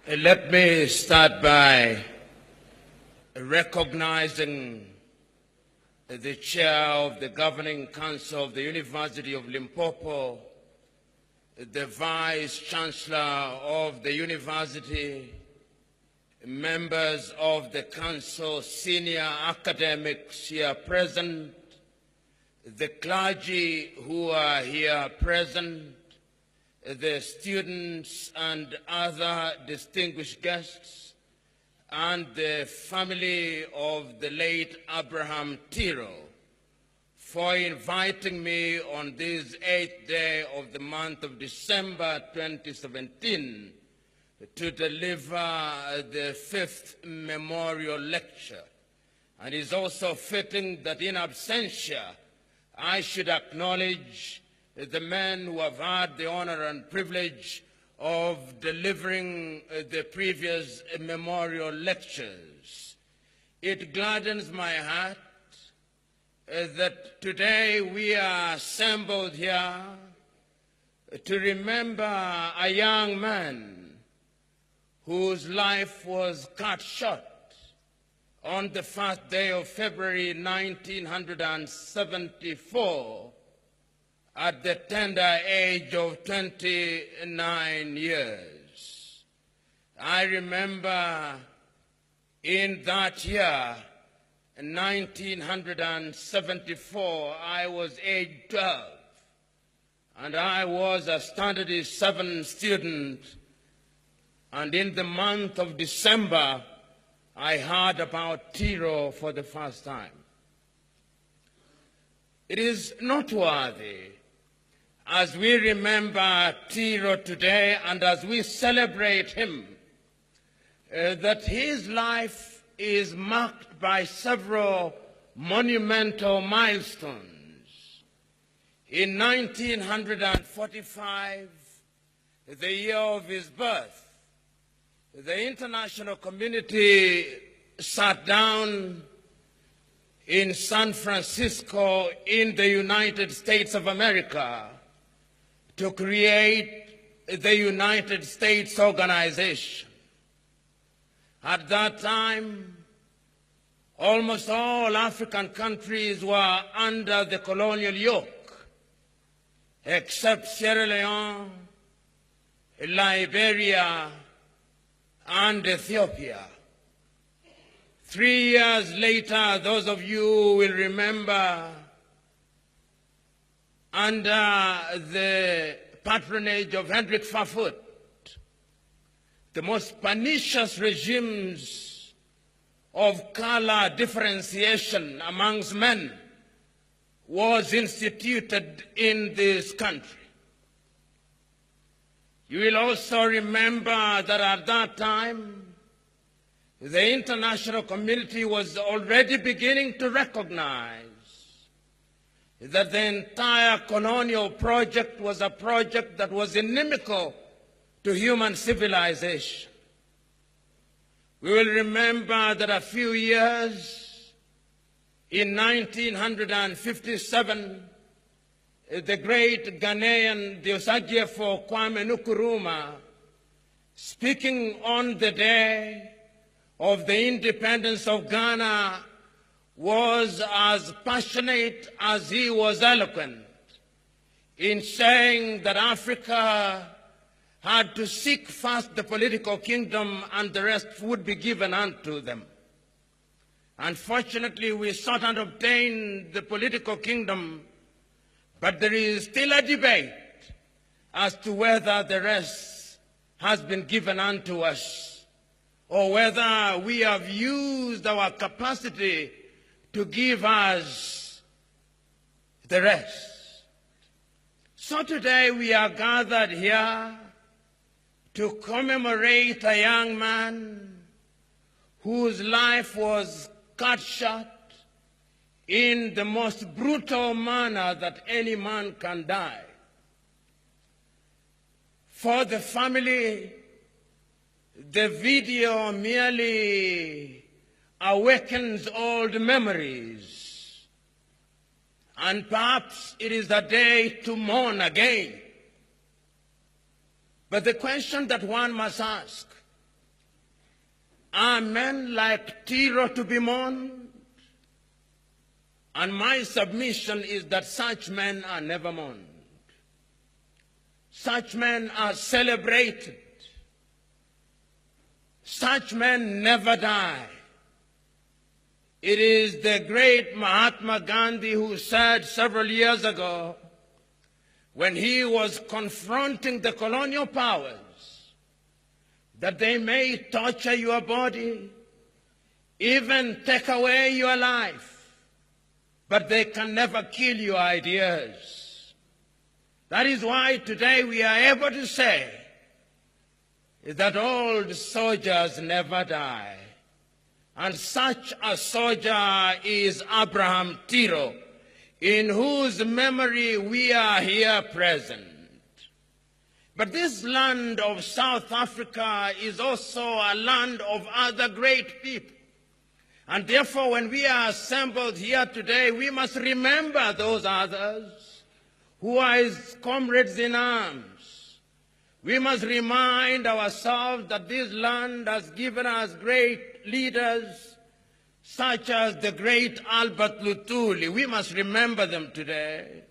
Let me start by recognizing the chair of the Governing Council of the University of Limpopo, the Vice Chancellor of the University, members of the Council, senior academics here present, the clergy who are here present, the students and other distinguished guests, and the family of the late Abraham Tiro for inviting me on this 8th day of the month of December 2017 to deliver the 5th memorial lecture. And it's also fitting that in absentia, I should acknowledge the men who have had the honor and privilege of delivering the previous memorial lectures. It gladdens my heart that today we are assembled here to remember a young man whose life was cut short on the first day of February 1974 at the tender age of 29 years. I remember in that year, 1974, I was age 12, and I was a Standard 7 student, and in the month of December, I heard about Tiro for the first time. It is noteworthy as we remember Tiro today and as we celebrate him, that his life is marked by several monumental milestones. In 1945, the year of his birth, the international community sat down in San Francisco in the United States of America to create the United States Organization. At that time, almost all African countries were under the colonial yoke, except Sierra Leone, Liberia, and Ethiopia. 3 years later, those of you will remember, under the patronage of Hendrik Verwoerd, the most pernicious regimes of color differentiation amongst men was instituted in this country. You will also remember that at that time, the international community was already beginning to recognize that the entire colonial project was a project that was inimical to human civilization. We will remember that a few years in 1957, the great Ghanaian Diosagiefo Kwame Nkrumah, speaking on the day of the independence of Ghana, was as passionate as he was eloquent in saying that Africa had to seek first the political kingdom and the rest would be given unto them. Unfortunately, we sought and obtained the political kingdom, but there is still a debate as to whether the rest has been given unto us, or whether we have used our capacity to give us the rest. So today we are gathered here to commemorate a young man whose life was cut short in the most brutal manner that any man can die. For the family, the video merely awakens old memories, and perhaps it is a day to mourn again. But the question that one must ask Are men like Tiro to be mourned? And my submission is that such men are never mourned. Such men are celebrated. Such men never die. It is the great Mahatma Gandhi who said several years ago, when he was confronting the colonial powers, that they may torture your body, even take away your life, but they can never kill your ideas. That is why today we are able to say that old soldiers never die. And such a soldier is Abraham Tiro, in whose memory we are here present. But this land of South Africa is also a land of other great people. And therefore, when we are assembled here today, we must remember those others who are his comrades in arms. We must remind ourselves that this land has given us great leaders, such as the great Albert Lutuli. We must remember them today.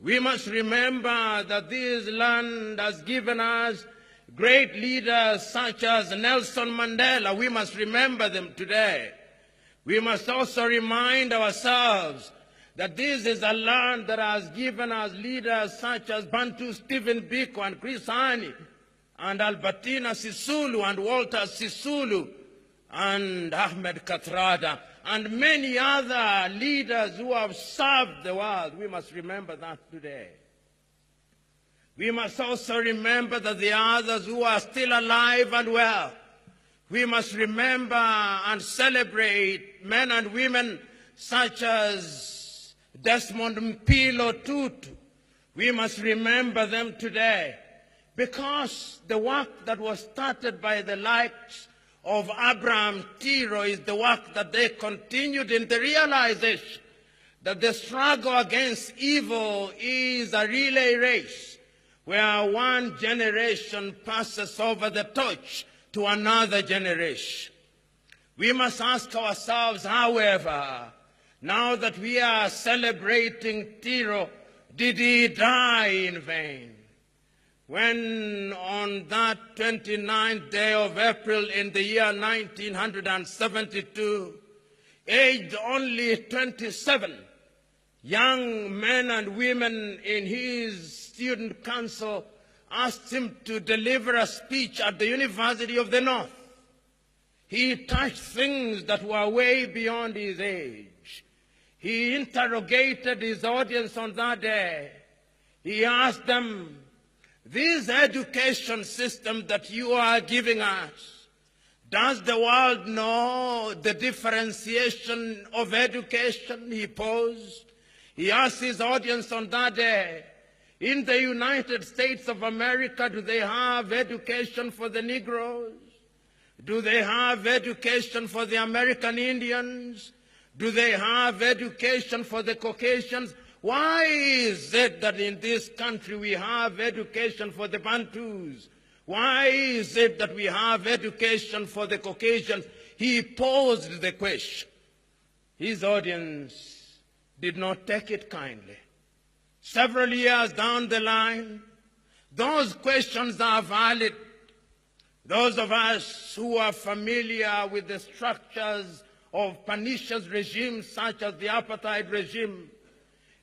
We must remember that this land has given us great leaders such as Nelson Mandela. We must remember them today. We must also remind ourselves that this is a land that has given us leaders such as Bantu Stephen Biko and Chris Hani and Albertina Sisulu and Walter Sisulu and Ahmed Kathrada and many other leaders who have served the world. We must remember that today. We must also remember that there are others who are still alive and well. We must remember and celebrate men and women such as Desmond Mpilo Tutu. We must remember them today because the work that was started by the likes of Abraham Tiro is the work that they continued in the realization that the struggle against evil is a relay race where one generation passes over the torch to another generation. We must ask ourselves, however, now that we are celebrating Tiro, did he die in vain? When on that 29th day of April in the year 1972, aged only 27, young men and women in his student council asked him to deliver a speech at the University of the North. He touched things that were way beyond his age. He interrogated his audience on that day. He asked them, this education system that you are giving us, does the world know the differentiation of education? He posed. He asked his audience on that day, in the United States of America, do they have education for the Negroes? Do they have education for the American Indians? Do they have education for the Caucasians? Why is it that in this country we have education for the Bantus? Why is it that we have education for the Caucasians? He posed the question. His audience did not take it kindly. Several years down the line, those questions are valid. Those of us who are familiar with the structures of pernicious regimes such as the apartheid regime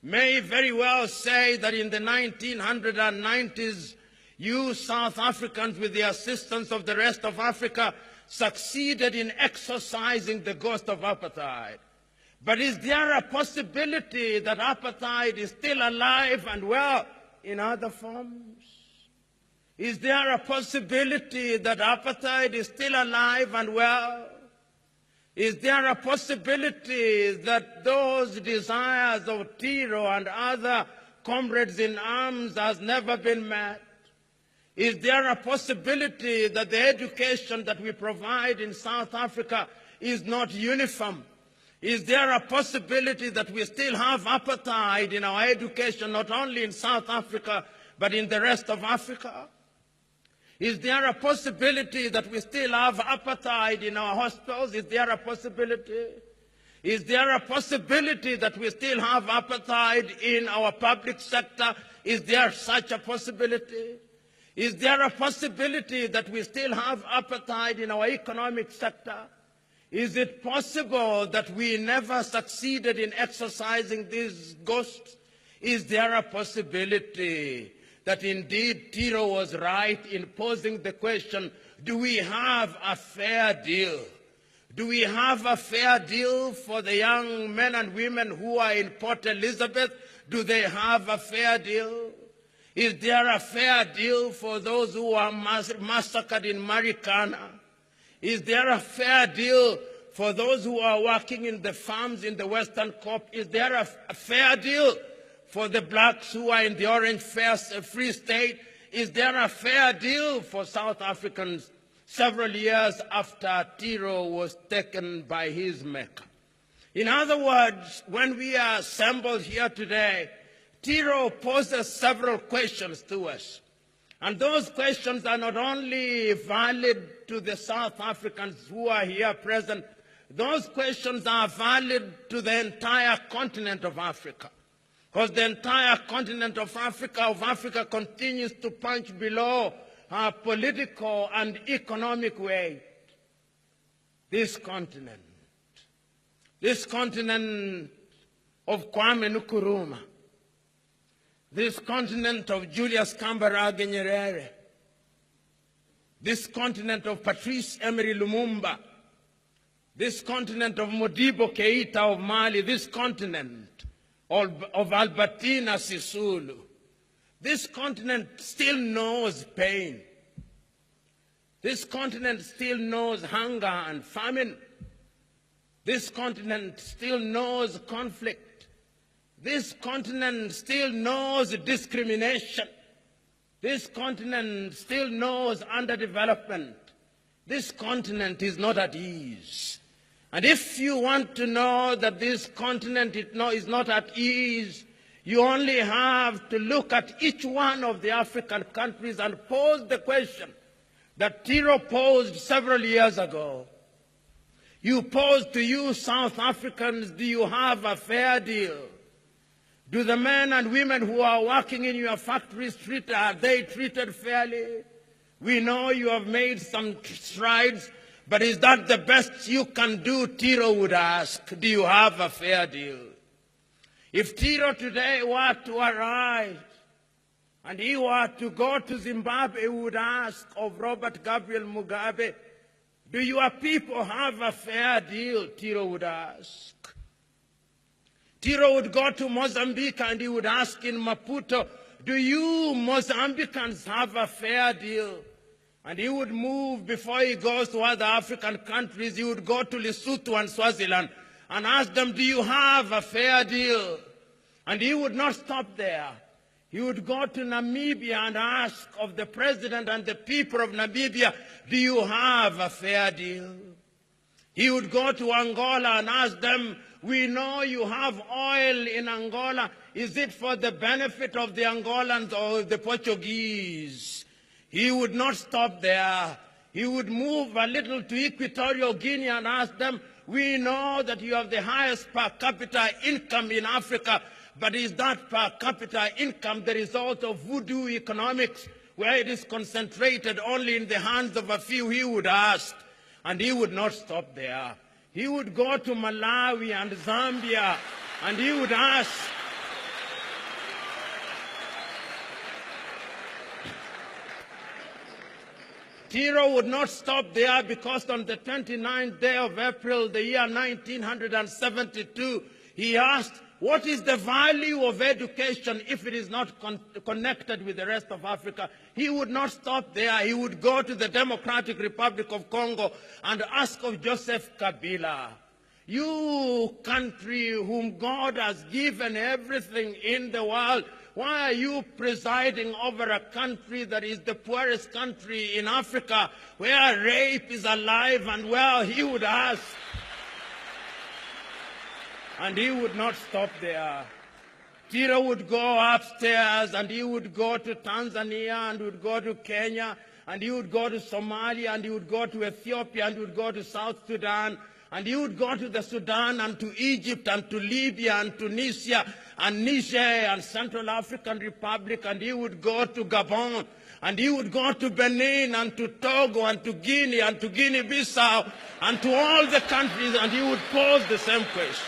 may very well say that in the 1990s, you South Africans, with the assistance of the rest of Africa, succeeded in exorcising the ghost of apartheid. But is there a possibility that apartheid is still alive and well in other forms? Is there a possibility that apartheid is still alive and well? Is there a possibility that those desires of Tiro and other comrades in arms has never been met? Is there a possibility that the education that we provide in South Africa is not uniform? Is there a possibility that we still have apartheid in our education, not only in South Africa, but in the rest of Africa? Is there a possibility that we still have apartheid in our hospitals? Is there a possibility? Is there a possibility that we still have apartheid in our public sector? Is there such a possibility? Is there a possibility that we still have apartheid in our economic sector? Is it possible that we never succeeded in exercising these ghosts? Is there a possibility that indeed Tiro was right in posing the question, do we have a fair deal? Do we have a fair deal for the young men and women who are in Port Elizabeth? Do they have a fair deal? Is there a fair deal for those who are massacred in Marikana? Is there a fair deal for those who are working in the farms in the Western Cape? Is there a fair deal for the blacks who are in the Orange Free State? Is there a fair deal for South Africans several years after Tiro was taken by his maker? In other words, when we are assembled here today, Tiro poses several questions to us. And those questions are not only valid to the South Africans who are here present, those questions are valid to the entire continent of Africa. Because the entire continent of Africa continues to punch below our political and economic weight. This continent of Kwame Nkrumah, this continent of Julius Kambarage Nyerere, this continent of Patrice Emery Lumumba, this continent of Modibo Keita of Mali, this continent of Albertina Sisulu. This continent still knows pain. This continent still knows hunger and famine. This continent still knows conflict. This continent still knows discrimination. This continent still knows underdevelopment. This continent is not at ease. And if you want to know that this continent is not at ease, you only have to look at each one of the African countries and pose the question that Tiro posed several years ago. You posed to you, South Africans, do you have a fair deal? Do the men and women who are working in your factories, are they treated fairly? We know you have made some strides, but is that the best you can do? Tiro would ask, do you have a fair deal? If Tiro today were to arise and he were to go to Zimbabwe, he would ask of Robert Gabriel Mugabe, do your people have a fair deal? Tiro would ask. Tiro would go to Mozambique and he would ask in Maputo, do you Mozambicans have a fair deal? And he would move before he goes to other African countries. He would go to Lesotho and Swaziland and ask them, do you have a fair deal? And he would not stop there. He would go to Namibia and ask of the president and the people of Namibia, do you have a fair deal? He would go to Angola and ask them, we know you have oil in Angola. Is it for the benefit of the Angolans or the Portuguese? He would not stop there. He would move a little to Equatorial Guinea and ask them, we know that you have the highest per capita income in Africa, but is that per capita income the result of voodoo economics, where it is concentrated only in the hands of a few? He would ask, and he would not stop there. He would go to Malawi and Zambia, and he would ask, Tiro would not stop there, because on the 29th day of April, the year 1972, he asked, what is the value of education if it is not connected with the rest of Africa? He would not stop there. He would go to the Democratic Republic of Congo and ask of Joseph Kabila, you country whom God has given everything in the world, why are you presiding over a country that is the poorest country in Africa, where rape is alive? And well, he would ask. And he would not stop there. Tiro would go upstairs and he would go to Tanzania and would go to Kenya and he would go to Somalia, and he would go to Ethiopia, and he would go to South Sudan, and he would go to the Sudan, and to Egypt, and to Libya, and Tunisia, and Niger, and Central African Republic, and he would go to Gabon, and he would go to Benin, and to Togo, and to Guinea, and to Guinea-Bissau, and to all the countries, and he would pose the same question.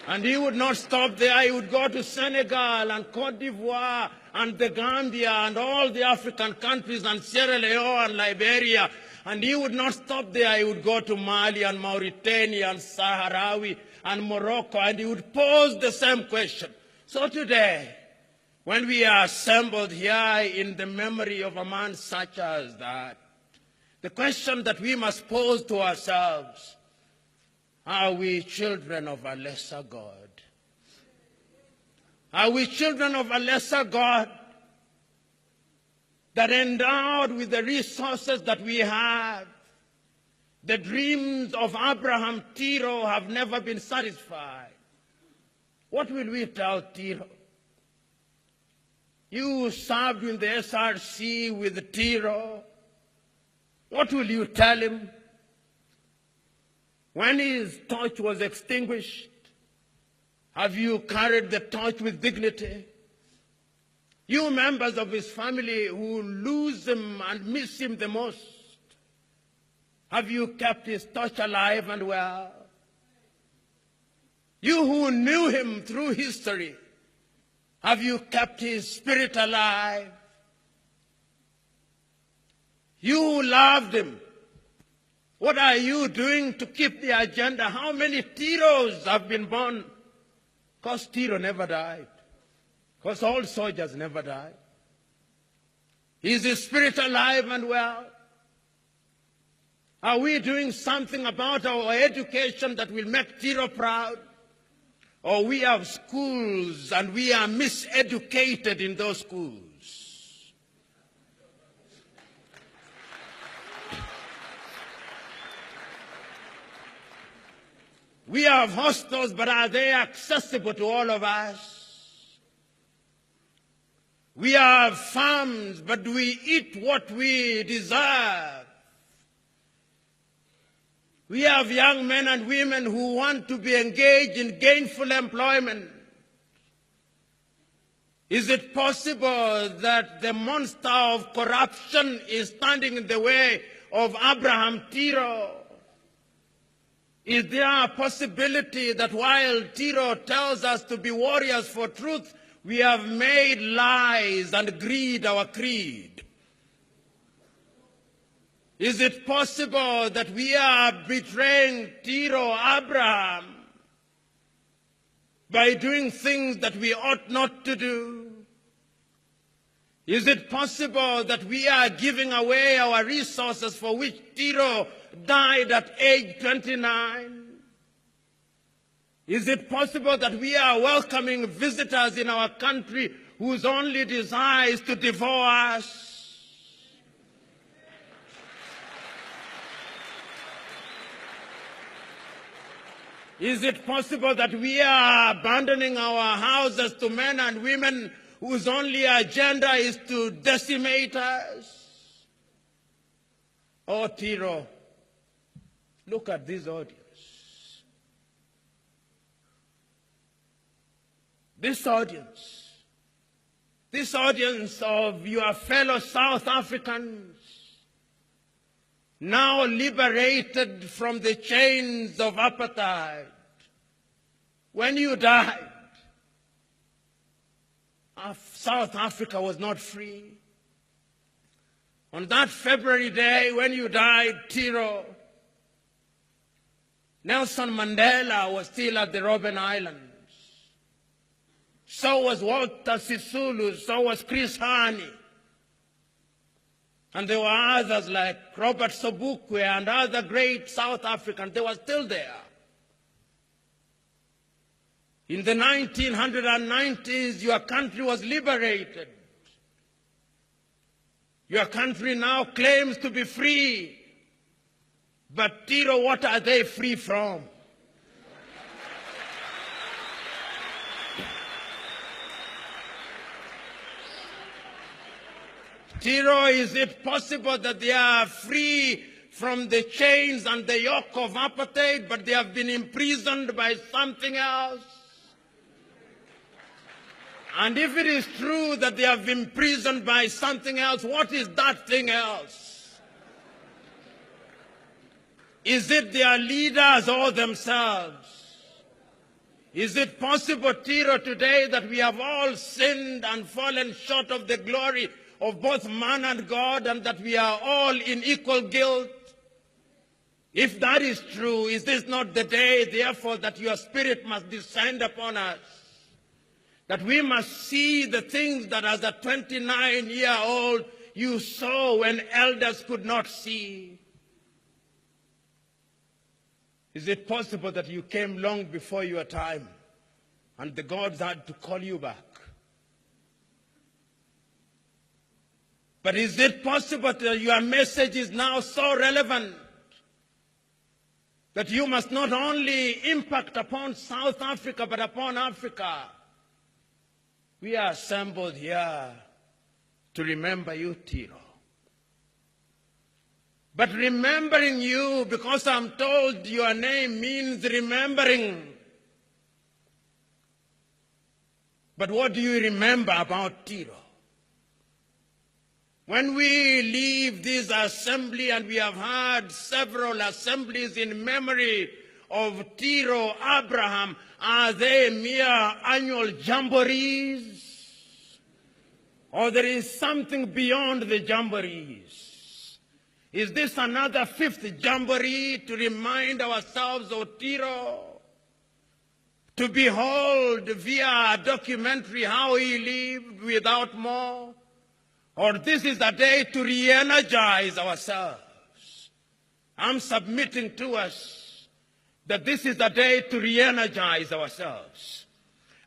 And he would not stop there. He would go to Senegal and Cote d'Ivoire and the Gambia and all the African countries and Sierra Leone and Liberia. And he would not stop there. He would go to Mali and Mauritania and Sahrawi and Morocco, and he would pose the same question. So today, when we are assembled here in the memory of a man such as that, the question that we must pose to ourselves: are we children of a lesser God? Are we children of a lesser God that endowed with the resources that we have? The dreams of Abraham Tiro have never been satisfied. What will we tell Tiro? You served in the SRC with Tiro. What will you tell him? When his torch was extinguished, have you carried the torch with dignity? You members of his family who lose him and miss him the most, have you kept his torch alive and well? You who knew him through history, have you kept his spirit alive? You who loved him, what are you doing to keep the agenda? How many Tiros have been born? Because Tiro never died. Because all soldiers never died. Is his spirit alive and well? Are we doing something about our education that will make Tiro proud? Or we have schools and we are miseducated in those schools? We have hostels, but are they accessible to all of us? We have farms, but do we eat what we deserve? We have young men and women who want to be engaged in gainful employment. Is it possible that the monster of corruption is standing in the way of Abraham Tiro? Is there a possibility that while Tiro tells us to be warriors for truth, we have made lies and greed our creed? Is it possible that we are betraying Tiro Abraham by doing things that we ought not to do? Is it possible that we are giving away our resources for which Tiro died at age 29? Is it possible that we are welcoming visitors in our country whose only desire is to devour us? Is it possible that we are abandoning our houses to men and women whose only agenda is to decimate us? Oh, Tiro, look at this audience. This audience of your fellow South Africans, now liberated from the chains of apartheid. When you died, South Africa was not free. On that February day when you died, Tiro, Nelson Mandela was still at the Robben Islands. So was Walter Sisulu, so was Chris Hani. And there were others like Robert Sobukwe and other great South Africans. They were still there. In the 1990s, your country was liberated. Your country now claims to be free. But Tiro, what are they free from? Tiro, is it possible that they are free from the chains and the yoke of apartheid, but they have been imprisoned by something else? And if it is true that they have been imprisoned by something else, what is that thing else? Is it their leaders or themselves? Is it possible, Tiro, today that we have all sinned and fallen short of the glory of both man and God, and that we are all in equal guilt? If that is true, is this not the day, therefore, that your Spirit must descend upon us? That we must see the things that as a 29-year-old you saw when elders could not see? Is it possible that you came long before your time and the gods had to call you back? But is it possible that your message is now so relevant that you must not only impact upon South Africa, but upon Africa? We are assembled here to remember you, Tiro. But remembering you, because I'm told your name means remembering. But what do you remember about Tiro? When we leave this assembly, and we have had several assemblies in memory of Tiro Abraham, are they mere annual jamborees? Or there is something beyond the jamborees? Is this another fifth jamboree to remind ourselves of Tiro? To behold via a documentary how he lived without more? Or this is a day to re-energize ourselves? I'm submitting to us that this is a day to re-energize ourselves.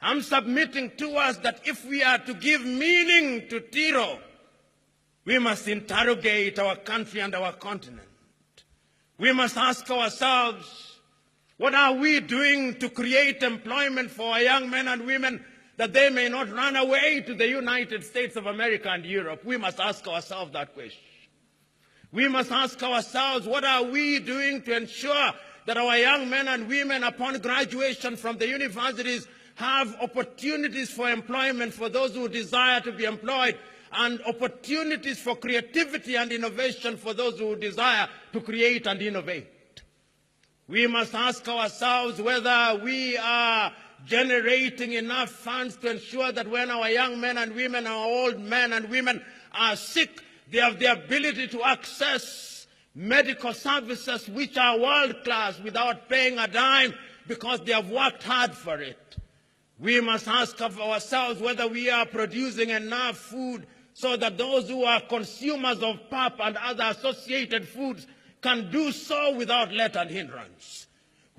I'm submitting to us that if we are to give meaning to Tiro, we must interrogate our country and our continent. We must ask ourselves, what are we doing to create employment for our young men and women, that they may not run away to the United States of America and Europe? We must ask ourselves that question. We must ask ourselves, what are we doing to ensure that our young men and women, upon graduation from the universities, have opportunities for employment for those who desire to be employed, and opportunities for creativity and innovation for those who desire to create and innovate? We must ask ourselves whether we are generating enough funds to ensure that when our young men and women, our old men and women are sick, they have the ability to access medical services which are world-class without paying a dime, because they have worked hard for it. We must ask of ourselves whether we are producing enough food so that those who are consumers of pap and other associated foods can do so without let and hindrance.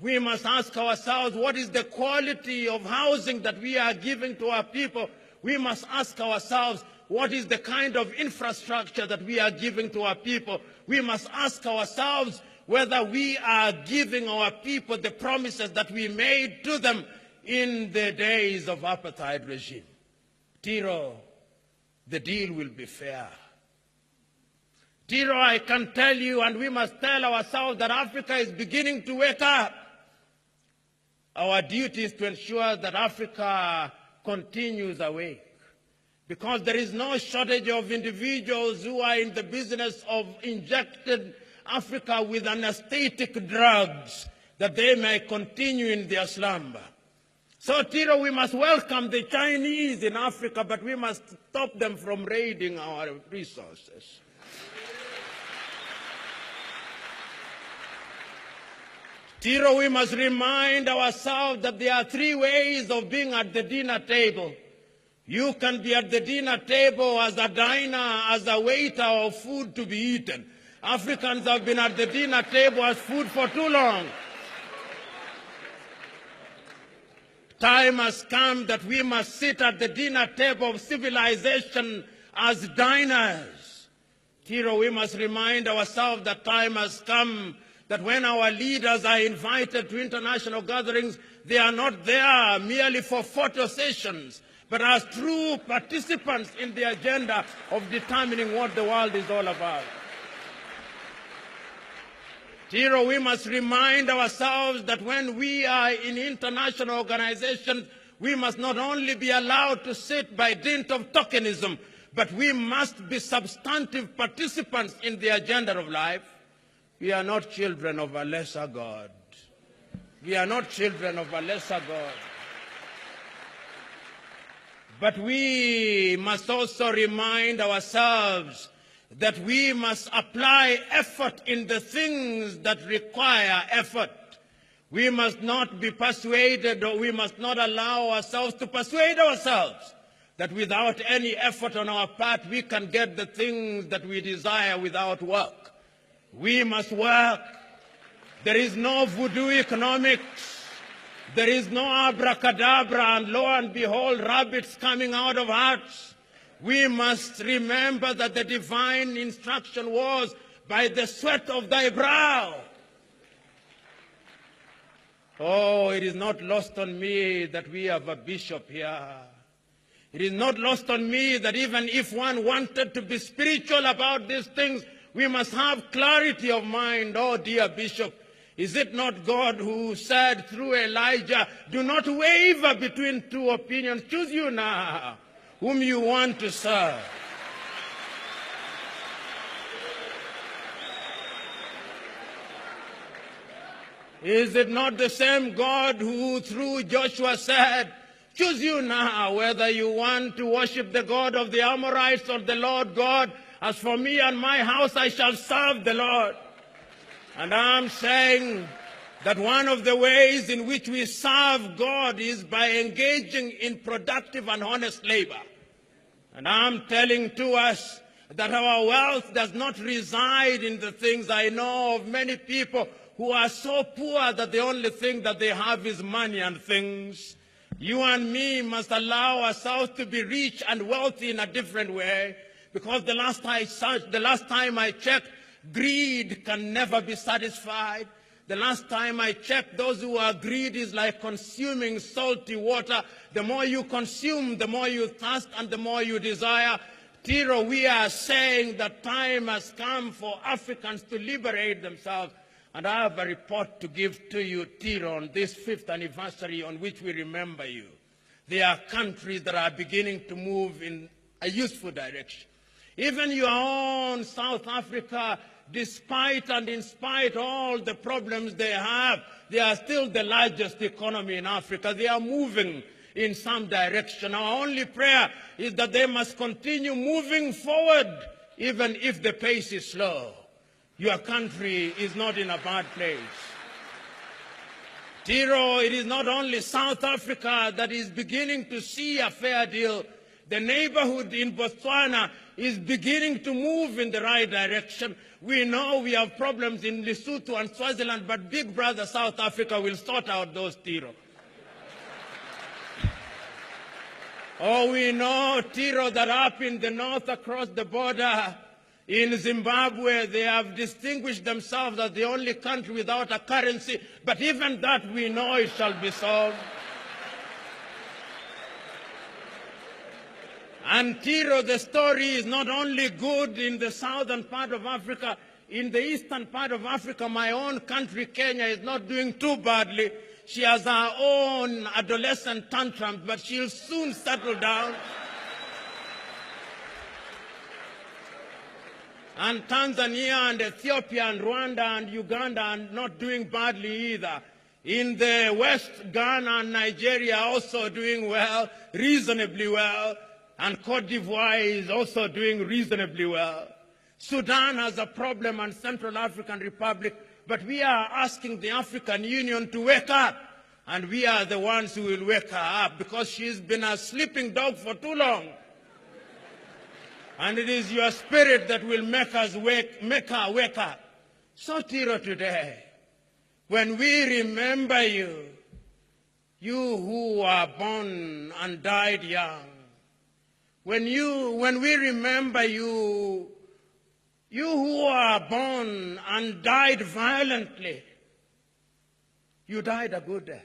We must ask ourselves, what is the quality of housing that we are giving to our people? We must ask ourselves, what is the kind of infrastructure that we are giving to our people? We must ask ourselves whether we are giving our people the promises that we made to them in the days of apartheid regime. Tiro, the deal will be fair. Tiro, I can tell you, and we must tell ourselves, that Africa is beginning to wake up. Our duty is to ensure that Africa continues awake, because there is no shortage of individuals who are in the business of injecting Africa with anesthetic drugs that they may continue in their slumber. So, Tiro, we must welcome the Chinese in Africa, but we must stop them from raiding our resources. Tiro, we must remind ourselves that there are three ways of being at the dinner table. You can be at the dinner table as a diner, as a waiter of food to be eaten. Africans have been at the dinner table as food for too long. Time has come that we must sit at the dinner table of civilization as diners. Tiro, we must remind ourselves that time has come that when our leaders are invited to international gatherings, they are not there merely for photo sessions, but as true participants in the agenda of determining what the world is all about. Tiro, we must remind ourselves that when we are in international organizations, we must not only be allowed to sit by dint of tokenism, but we must be substantive participants in the agenda of life. We are not children of a lesser God. We are not children of a lesser God. But we must also remind ourselves that we must apply effort in the things that require effort. We must not be persuaded, or we must not allow ourselves to persuade ourselves that without any effort on our part, we can get the things that we desire without work. We must work. There is no voodoo economics. There is no abracadabra and lo and behold, rabbits coming out of hats. We must remember that the divine instruction was, by the sweat of thy brow. Oh, it is not lost on me that we have a bishop here. It is not lost on me that even if one wanted to be spiritual about these things, we must have clarity of mind. Oh, dear bishop, is it not God who said through Elijah, do not waver between two opinions. Choose you now whom you want to serve. Is it not the same God who through Joshua said, choose you now whether you want to worship the God of the Amorites or the Lord God. As for me and my house, I shall serve the Lord. And I'm saying that one of the ways in which we serve God is by engaging in productive and honest labor. And I'm telling to us that our wealth does not reside in the things. I know of many people who are so poor that the only thing that they have is money and things. You and me must allow ourselves to be rich and wealthy in a different way, because the last time I checked, greed can never be satisfied. The last time I checked, those who are greedy is like consuming salty water. The more you consume, the more you thirst and the more you desire. Tiro, we are saying that time has come for Africans to liberate themselves. And I have a report to give to you, Tiro, on this 5th anniversary on which we remember you. There are countries that are beginning to move in a useful direction. Even your own South Africa, despite and in spite of all the problems they have, they are still the largest economy in Africa. They are moving in some direction. Our only prayer is that they must continue moving forward, even if the pace is slow. Your country is not in a bad place. Tiro, it is not only South Africa that is beginning to see a fair deal. The neighborhood in Botswana is beginning to move in the right direction. We know we have problems in Lesotho and Swaziland, but big brother South Africa will sort out those, Tiro. Oh, we know, Tiro, that up in the north across the border, in Zimbabwe, they have distinguished themselves as the only country without a currency, but even that we know it shall be solved. And Tiro, the story is not only good in the southern part of Africa, in the eastern part of Africa, my own country, Kenya, is not doing too badly. She has her own adolescent tantrums, but she'll soon settle down. And Tanzania and Ethiopia and Rwanda and Uganda are not doing badly either. In the West, Ghana and Nigeria are also doing well, reasonably well. And Cote d'Ivoire is also doing reasonably well. Sudan has a problem, and Central African Republic, but we are asking the African Union to wake up. And we are the ones who will wake her up, because she's been a sleeping dog for too long. And it is your spirit that will make her wake up. So, Tiro, today, when we remember you, you who are born and died young, when we remember you, you who are born and died violently, you died a good death.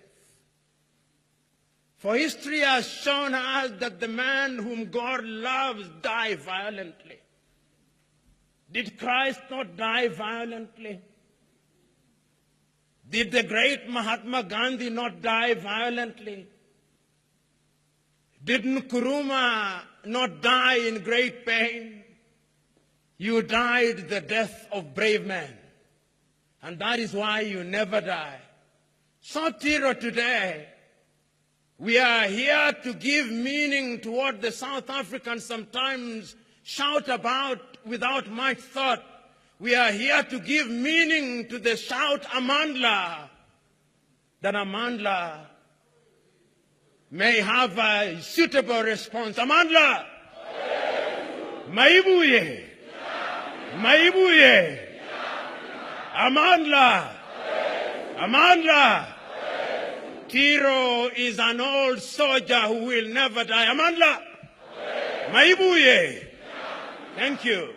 For history has shown us that the man whom God loves died violently. Did Christ not die violently? Did the great Mahatma Gandhi not die violently? Did Nkrumah not die in great pain? You died the death of brave men. And that is why you never die. So Tiro, today, we are here to give meaning to what the South Africans sometimes shout about without much thought. We are here to give meaning to the shout Amandla, that Amandla may have a suitable response. Amandla! Maibuye! Maibuye! Amandla! Amandla! Tiro is an old soldier who will never die. Amandla! Maibuye! Thank you.